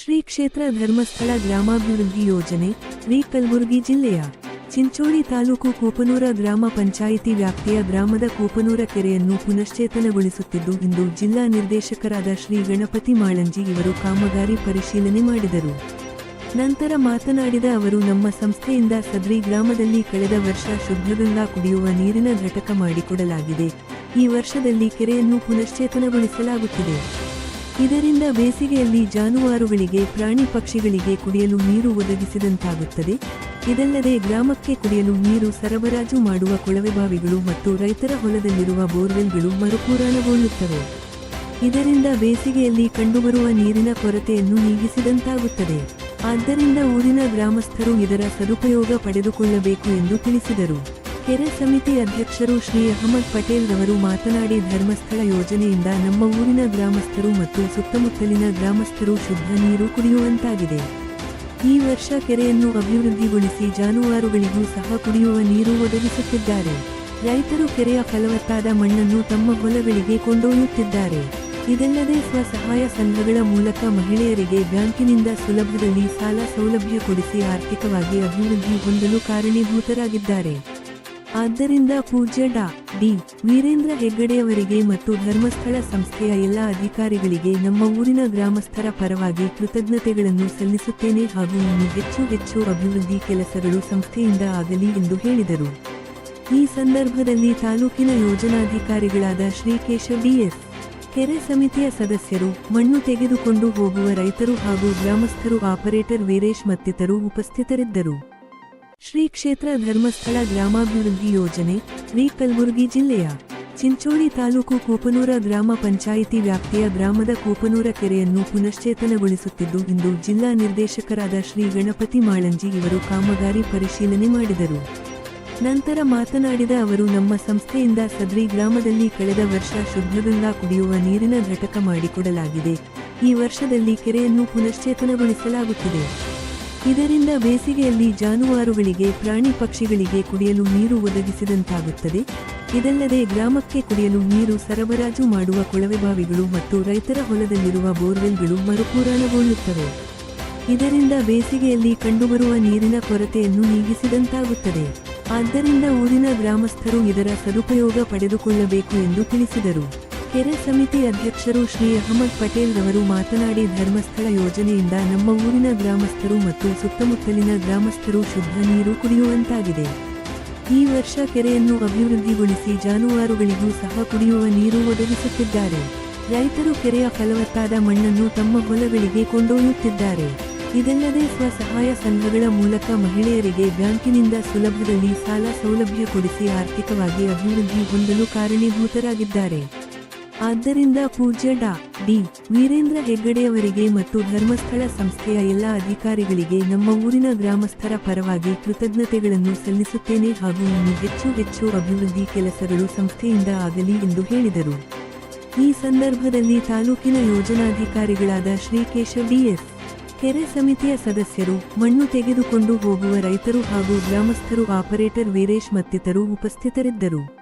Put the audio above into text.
ಶ್ರೀ ಕ್ಷೇತ್ರ ಧರ್ಮಸ್ಥಳ ಗ್ರಾಮಾಭಿವೃದ್ಧಿ ಯೋಜನೆ ಕಲಬುರಗಿ ಜಿಲ್ಲೆಯ ಚಿಂಚೋಳಿ ತಾಲೂಕು ಕೂಪನೂರ ಗ್ರಾಮ ಪಂಚಾಯಿತಿ ವ್ಯಾಪ್ತಿಯ ಗ್ರಾಮದ ಕೂಪನೂರ ಕೆರೆಯನ್ನು ಪುನಶ್ಚೇತನಗೊಳಿಸುತ್ತಿದ್ದು ಇಂದು ಜಿಲ್ಲಾ ನಿರ್ದೇಶಕರಾದ ಶ್ರೀ ಗಣಪತಿ ಮಾಳಂಜಿ ಇವರು ಕಾಮಗಾರಿ ಪರಿಶೀಲನೆ ಮಾಡಿದರು. ನಂತರ ಮಾತನಾಡಿದ ಅವರು, ನಮ್ಮ ಸಂಸ್ಥೆಯಿಂದ ಸದ್ರಿ ಗ್ರಾಮದಲ್ಲಿ ಕಳೆದ ವರ್ಷ ಶುದ್ಧಗಂಗಾ ಕುಡಿಯುವ ನೀರಿನ ಘಟಕ ಮಾಡಿಕೊಡಲಾಗಿದೆ. ಈ ವರ್ಷದಲ್ಲಿ ಕೆರೆಯನ್ನು ಪುನಶ್ಚೇತನಗೊಳಿಸಲಾಗುತ್ತಿದೆ. ಇದರಿಂದ ಬೇಸಿಗೆಯಲ್ಲಿ ಜಾನುವಾರುಗಳಿಗೆ, ಪ್ರಾಣಿ ಪಕ್ಷಿಗಳಿಗೆ ಕುಡಿಯಲು ನೀರು ಒದಗಿಸಿದಂತಾಗುತ್ತದೆ. ಇದಲ್ಲದೆ ಗ್ರಾಮಕ್ಕೆ ಕುಡಿಯಲು ನೀರು ಸರಬರಾಜು ಮಾಡುವ ಕೊಳವೆಬಾವಿಗಳು ಮತ್ತು ರೈತರ ಹೊಲದಲ್ಲಿರುವ ಬೋರ್ವೆಲ್ಗಳು ಮರುಪೂರಣಗೊಳ್ಳುತ್ತವೆ. ಇದರಿಂದ ಬೇಸಿಗೆಯಲ್ಲಿ ಕಂಡುಬರುವ ನೀರಿನ ಕೊರತೆಯನ್ನು ನೀಗಿಸಿದಂತಾಗುತ್ತದೆ. ಆದ್ದರಿಂದ ಊರಿನ ಗ್ರಾಮಸ್ಥರು ಇದರ ಸದುಪಯೋಗ ಪಡೆದುಕೊಳ್ಳಬೇಕು ಎಂದು ತಿಳಿಸಿದರು. ಕೆರೆ ಸಮಿತಿ ಅಧ್ಯಕ್ಷರು ಶ್ರೀ ಅಹಮದ್ ಪಟೇಲ್ ರವರು ಮಾತನಾಡಿ, ಧರ್ಮಸ್ಥಳ ಯೋಜನೆಯಿಂದ ನಮ್ಮ ಊರಿನ ಗ್ರಾಮಸ್ಥರು ಮತ್ತು ಸುತ್ತಮುತ್ತಲಿನ ಗ್ರಾಮಸ್ಥರು ಶುದ್ಧ ನೀರು ಕುಡಿಯುವಂತಾಗಿದೆ. ಈ ವರ್ಷ ಕೆರೆಯನ್ನು ಅಭಿವೃದ್ಧಿಗೊಳಿಸಿ ಜಾನುವಾರುಗಳಿಗೂ ಸಹ ಕುಡಿಯುವ ನೀರು ಒದಗಿಸುತ್ತಿದ್ದಾರೆ. ರೈತರು ಕೆರೆಯ ಫಲವತ್ತಾದ ಮಣ್ಣನ್ನು ತಮ್ಮ ಹೊಲಗಳಿಗೆ ಕೊಂಡೊಯ್ಯುತ್ತಿದ್ದಾರೆ. ಇದಲ್ಲದೆ ಸ್ವಸಹಾಯ ಸಂಘಗಳ ಮೂಲಕ ಮಹಿಳೆಯರಿಗೆ ಬ್ಯಾಂಕಿನಿಂದ ಸುಲಭದಲ್ಲಿ ಸಾಲ ಸೌಲಭ್ಯ ಕೊಡಿಸಿ ಆರ್ಥಿಕವಾಗಿ ಅಭಿವೃದ್ಧಿ ಹೊಂದಲು ಕಾರಣೀಭೂತರಾಗಿದ್ದಾರೆ. ಆದ್ದರಿಂದ ಪೂಜ್ಯ ಡಾ. ಡಿ. ವೀರೇಂದ್ರ ಹೆಗ್ಗಡೆಯವರಿಗೆ ಮತ್ತು ಧರ್ಮಸ್ಥಳ ಸಂಸ್ಥೆಯ ಎಲ್ಲ ಅಧಿಕಾರಿಗಳಿಗೆ ನಮ್ಮ ಊರಿನ ಗ್ರಾಮಸ್ಥರ ಪರವಾಗಿ ಕೃತಜ್ಞತೆಗಳನ್ನು ಸಲ್ಲಿಸುತ್ತೇನೆ ಹಾಗೂ ಇನ್ನು ಹೆಚ್ಚು ಹೆಚ್ಚು ಅಭಿವೃದ್ಧಿ ಕೆಲಸಗಳು ಸಂಸ್ಥೆಯಿಂದ ಆಗಲಿ ಎಂದು ಹೇಳಿದರು. ಈ ಸಂದರ್ಭದಲ್ಲಿ ತಾಲೂಕಿನ ಯೋಜನಾಧಿಕಾರಿಗಳಾದ ಶ್ರೀ ಕೇಶವ ಡಿ.ಎಸ್., ಕೆರೆ ಸಮಿತಿಯ ಸದಸ್ಯರು, ಮಣ್ಣು ತೆಗೆದುಕೊಂಡು ಹೋಗುವ ರೈತರು ಹಾಗೂ ಗ್ರಾಮಸ್ಥರು, ಆಪರೇಟರ್ ವೀರೇಶ್ ಮತ್ತಿತರರು ಉಪಸ್ಥಿತರಿದ್ದರು. ಶ್ರೀ ಕ್ಷೇತ್ರ ಧರ್ಮಸ್ಥಳ ಗ್ರಾಮಾಭಿವೃದ್ಧಿ ಯೋಜನೆ ಕಲಬುರಗಿ ಜಿಲ್ಲೆಯ ಚಿಂಚೋಳಿ ತಾಲೂಕು ಕೂಪನೂರ ಗ್ರಾಮ ಪಂಚಾಯಿತಿ ವ್ಯಾಪ್ತಿಯ ಗ್ರಾಮದ ಕೂಪನೂರ ಕೆರೆಯನ್ನು ಪುನಶ್ಚೇತನಗೊಳಿಸುತ್ತಿದ್ದು ಇಂದು ಜಿಲ್ಲಾ ನಿರ್ದೇಶಕರಾದ ಶ್ರೀ ಗಣಪತಿ ಮಾಳಂಜಿ ಇವರು ಕಾಮಗಾರಿ ಪರಿಶೀಲನೆ ಮಾಡಿದರು. ನಂತರ ಮಾತನಾಡಿದ ಅವರು, ನಮ್ಮ ಸಂಸ್ಥೆಯಿಂದ ಸದ್ರಿ ಗ್ರಾಮದಲ್ಲಿ ಕಳೆದ ವರ್ಷ ಶುದ್ಧಗಂಗಾ ಕುಡಿಯುವ ನೀರಿನ ಘಟಕ ಮಾಡಿಕೊಡಲಾಗಿದೆ. ಈ ವರ್ಷದಲ್ಲಿ ಕೆರೆಯನ್ನು ಪುನಶ್ಚೇತನಗೊಳಿಸಲಾಗುತ್ತಿದೆ. ಇದರಿಂದ ಬೇಸಿಗೆಯಲ್ಲಿ ಜಾನುವಾರುಗಳಿಗೆ, ಪ್ರಾಣಿ ಪಕ್ಷಿಗಳಿಗೆ ಕುಡಿಯಲು ನೀರು ಒದಗಿಸಿದಂತಾಗುತ್ತದೆ. ಇದಲ್ಲದೆ ಗ್ರಾಮಕ್ಕೆ ಕುಡಿಯಲು ನೀರು ಸರಬರಾಜು ಮಾಡುವ ಕೊಳವೆಬಾವಿಗಳು ಮತ್ತು ರೈತರ ಹೊಲದಲ್ಲಿರುವ ಬೋರ್ವೆಲ್ಗಳು ಮರುಪೂರಣಗೊಳ್ಳುತ್ತವೆ. ಇದರಿಂದ ಬೇಸಿಗೆಯಲ್ಲಿ ಕಂಡುಬರುವ ನೀರಿನ ಕೊರತೆಯನ್ನು ನೀಗಿಸಿದಂತಾಗುತ್ತದೆ. ಆದ್ದರಿಂದ ಊರಿನ ಗ್ರಾಮಸ್ಥರು ಇದರ ಸದುಪಯೋಗ ಪಡೆದುಕೊಳ್ಳಬೇಕು ಎಂದು ತಿಳಿಸಿದರು. ಕೆರೆ ಸಮಿತಿ ಅಧ್ಯಕ್ಷರು ಶ್ರೀ ಅಹಮದ್ ಪಟೇಲ್ ರವರು ಮಾತನಾಡಿ, ಧರ್ಮಸ್ಥಳ ಯೋಜನೆಯಿಂದ ನಮ್ಮ ಊರಿನ ಗ್ರಾಮಸ್ಥರು ಮತ್ತು ಸುತ್ತಮುತ್ತಲಿನ ಗ್ರಾಮಸ್ಥರು ಶುದ್ಧ ನೀರು ಕುಡಿಯುವಂತಾಗಿದೆ. ಈ ವರ್ಷ ಕೆರೆಯನ್ನು ಅಭಿವೃದ್ಧಿಗೊಳಿಸಿ ಜಾನುವಾರುಗಳಿಗೂ ಸಹ ಕುಡಿಯುವ ನೀರು ಒದಗಿಸುತ್ತಿದ್ದಾರೆ. ರೈತರು ಕೆರೆಯ ಫಲವತ್ತಾದ ಮಣ್ಣನ್ನು ತಮ್ಮ ಹೊಲಗಳಿಗೆ ಕೊಂಡೊಯ್ಯುತ್ತಿದ್ದಾರೆ. ಇದಲ್ಲದೆ ಸ್ವಸಹಾಯ ಸಂಘಗಳ ಮೂಲಕ ಮಹಿಳೆಯರಿಗೆ ಬ್ಯಾಂಕಿನಿಂದ ಸುಲಭದಲ್ಲಿ ಸಾಲ ಸೌಲಭ್ಯ ಕೊಡಿಸಿ ಆರ್ಥಿಕವಾಗಿ ಅಭಿವೃದ್ಧಿ ಹೊಂದಲು ಕಾರಣೀಭೂತರಾಗಿದ್ದಾರೆ. ಆದ್ದರಿಂದ ಪೂಜ್ಯ ಡಾ. ಡಿ. ವೀರೇಂದ್ರ ಹೆಗ್ಗಡೆಯವರಿಗೆ ಮತ್ತು ಧರ್ಮಸ್ಥಳ ಸಂಸ್ಥೆಯ ಎಲ್ಲ ಅಧಿಕಾರಿಗಳಿಗೆ ನಮ್ಮ ಊರಿನ ಗ್ರಾಮಸ್ಥರ ಪರವಾಗಿ ಕೃತಜ್ಞತೆಗಳನ್ನು ಸಲ್ಲಿಸುತ್ತೇನೆ ಹಾಗೂ ಇನ್ನು ಹೆಚ್ಚು ಹೆಚ್ಚು ಅಭಿವೃದ್ಧಿ ಕೆಲಸಗಳು ಸಂಸ್ಥೆಯಿಂದ ಆಗಲಿ ಎಂದು ಹೇಳಿದರು. ಈ ಸಂದರ್ಭದಲ್ಲಿ ತಾಲೂಕಿನ ಯೋಜನಾಧಿಕಾರಿಗಳಾದ ಶ್ರೀ ಕೇಶವ ಡಿ.ಎಸ್., ಕೆರೆ ಸಮಿತಿಯ ಸದಸ್ಯರು, ಮಣ್ಣು ತೆಗೆದುಕೊಂಡು ಹೋಗುವ ರೈತರು ಹಾಗೂ ಗ್ರಾಮಸ್ಥರು, ಆಪರೇಟರ್ ವೀರೇಶ್ ಮತ್ತಿತರರು ಉಪಸ್ಥಿತರಿದ್ದರು.